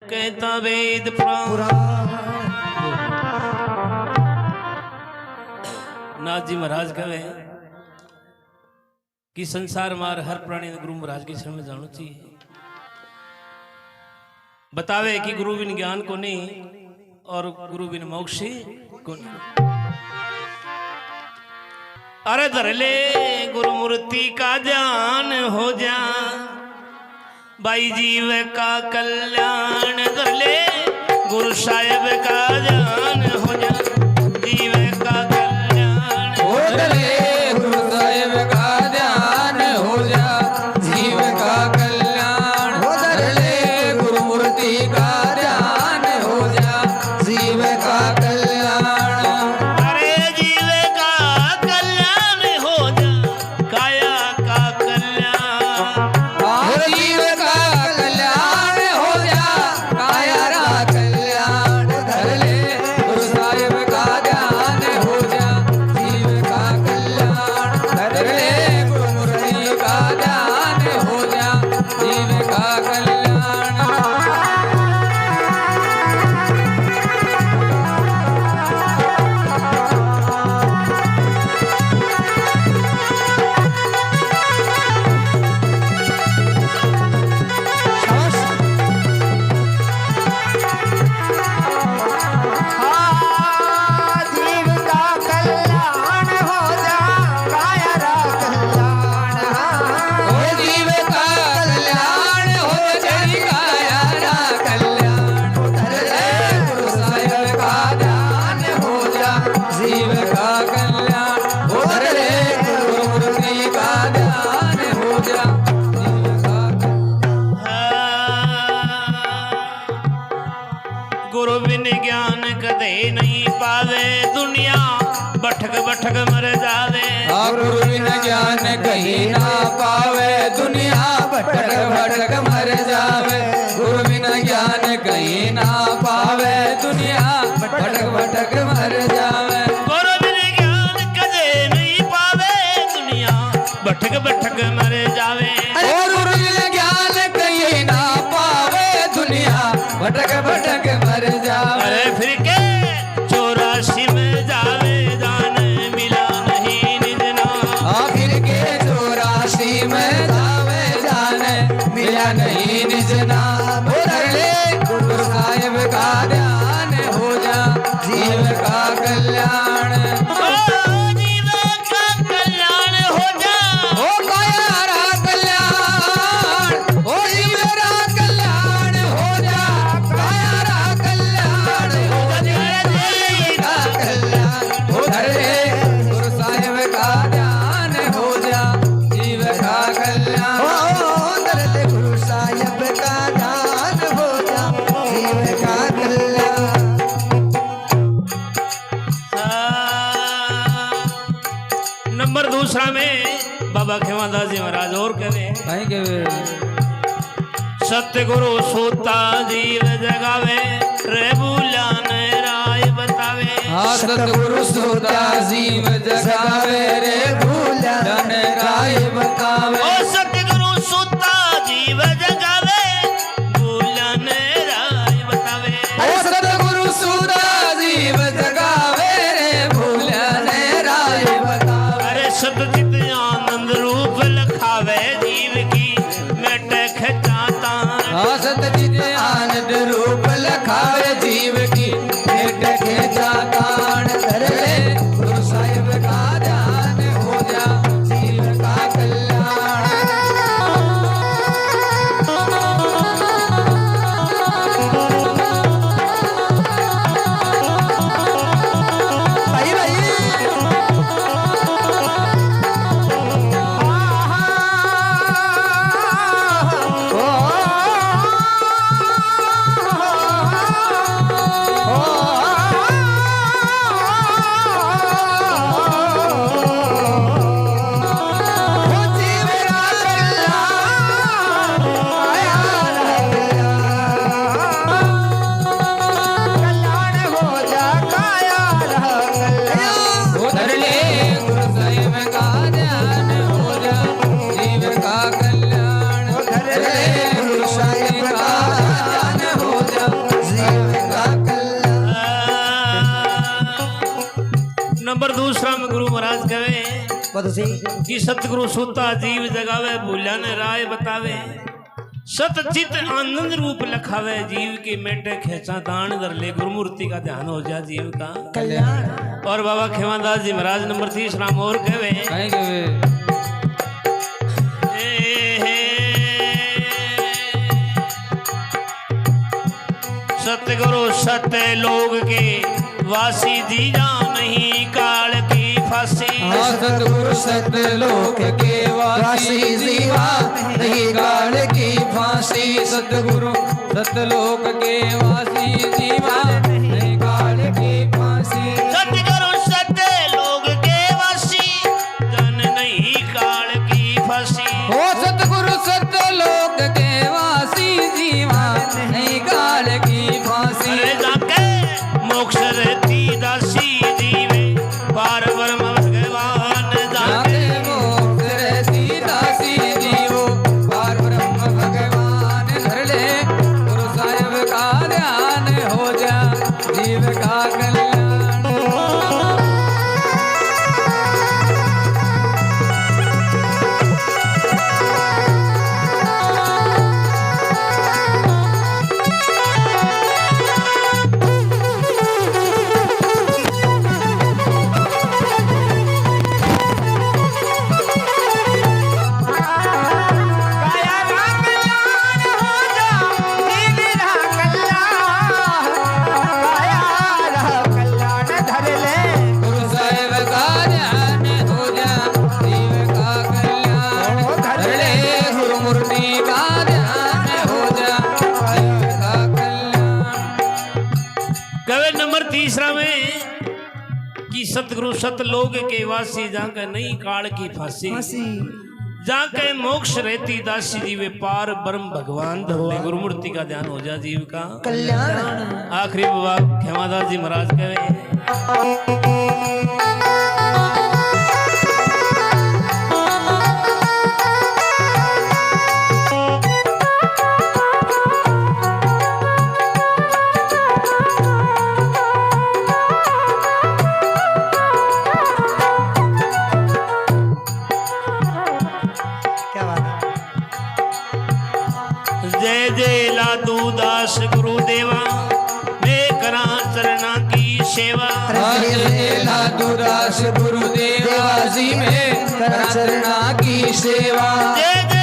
कहता वेद पुराण। नाथ जी महाराज कहे कि संसार मार हर प्राणी गुरु महाराज के शरण में जाना चाहिए। बतावे कि गुरु बिन ज्ञान को नहीं और गुरु बिन मोक्ष को नहीं। अरे धर ले गुरु मूर्ति का ध्यान हो जा भाई जीव का कल्याण। धर ले गुरु साहेब का ध्यान हो जा जीव का कल्याण। धर ले गुरु साहेब का ध्यान हो जा जीव का कल्याण। धर ले गुरु मूर्ति का ध्यान हो जा जीव का कल्याण। अरे जीव का कल्याण हो जा काया का कल्याण। जीव का कल्याण हो जा काया का कल्याण। धर ले गुरु साहेब का ध्यान हो जा जीव का कल्याण। धर ले गुरु मूर्ति का ध्यान हो जा जीव का कल्याण। गुरु बिन ज्ञान कदे नहीं पावे दुनिया भटक भटक मर जावे। गुरु बिन ज्ञान कहीं ना पावे दुनिया भटक भटक मर जावे। गुरु बिन ज्ञान कहीं ना पावे दुनिया भटक भटक मर जावे। गुरु बिन ज्ञान कदे नहीं पावे दुनिया भटक भटक मर जावे। गुरु बिन ज्ञान कहीं ना पावे दुनिया भटक भटक मर जावे। अरे फिर के 84 में जावे जान मिला नहीं निज नाम। आखिर के 84 में जावे जान मिला नहीं निज नाम। धर ले गुरु साहिब का ध्यान हो जा जीव का कल्याण। जीव का कल्याण हो जा ओ काया रा कल्याण ओ जीव रा कल्याण हो जा काया रा कल्याण हो जा जीव का कल्याण। हो धर ले गुरु साहिब का ध्यान हो जा जीव का कल्याण। हो धर ले गुरु साहिब का ध्यान हो जा जीव का कल्याण। नंबर दूसरा में बाबा खेवादास जी महाराज और कहवे सतगुरु सोता जीव जगावे रे भूलान राय बतावे। सतगुरु सोता जीव जगावे रे भूलान राय बतावे। ओ सतगुरु सोता जीव जगावे भूलान राय बतावे। ओ सतगुरु सोता जीव जगावे रे भूलान राय बतावे। अरे सतचित आनंद रूप लखावे जीव की मेट खचाता। सतचित आनंद पद से कि सतगुरु सुता जीव जगावे भूला ने राय बतावे सत चित आनंद रूप लखावे जीव के मेटे खेचा दान कर ले गुरुमूर्ति का ध्यान हो जा जीव का कल्याण। और बाबा खेवादास जी महाराज नंबर 30 राम और कहवे सतगुरु सत्य लोग के वासी जीजा नहीं काल की फांसी सतगुरु सत्य लोक के वासी जीवा नहीं काल की फांसी सतगुरु सतलोक के वासी जीवा नहीं काल की फांसी सतगुरु सत्य लोग के वासी जन नहीं काल की फांसी ओ सतगुरु सत्य लोक के वासी जीवा नहीं काल की फांसी अरे जाके मोक्ष रहती दासी जीवे पार ब्रह्म भगवान जाके मोक्ष रहती दासी जीवो पार ब्रह्म भगवान धर ले गुरु साहिब का ध्यान हो जा जीव का कल्याण। गुरु साहिब का ध्यान हो जा जीव का कल्याण धर ले गुरुमूर्ति का ध्यान हो जा जीव का कल्याण। कवे नंबर 30 में कि सतगुरु सतलोक के वासी जाके नहीं काल की फांसी जाके मोक्ष रहती दासी जीवे पार ब्रह्म भगवान धरले गुरुमूर्ति का ध्यान हो जा जीव का कल्याण। आखिरी बाबा खेमादास जी महाराज कहे क्या बात है। जय जय लादू दास गुरुदेवा मैं करा चरना की सेवा लादुदास गुरुदेवा जी में चरणा की सेवा जय जय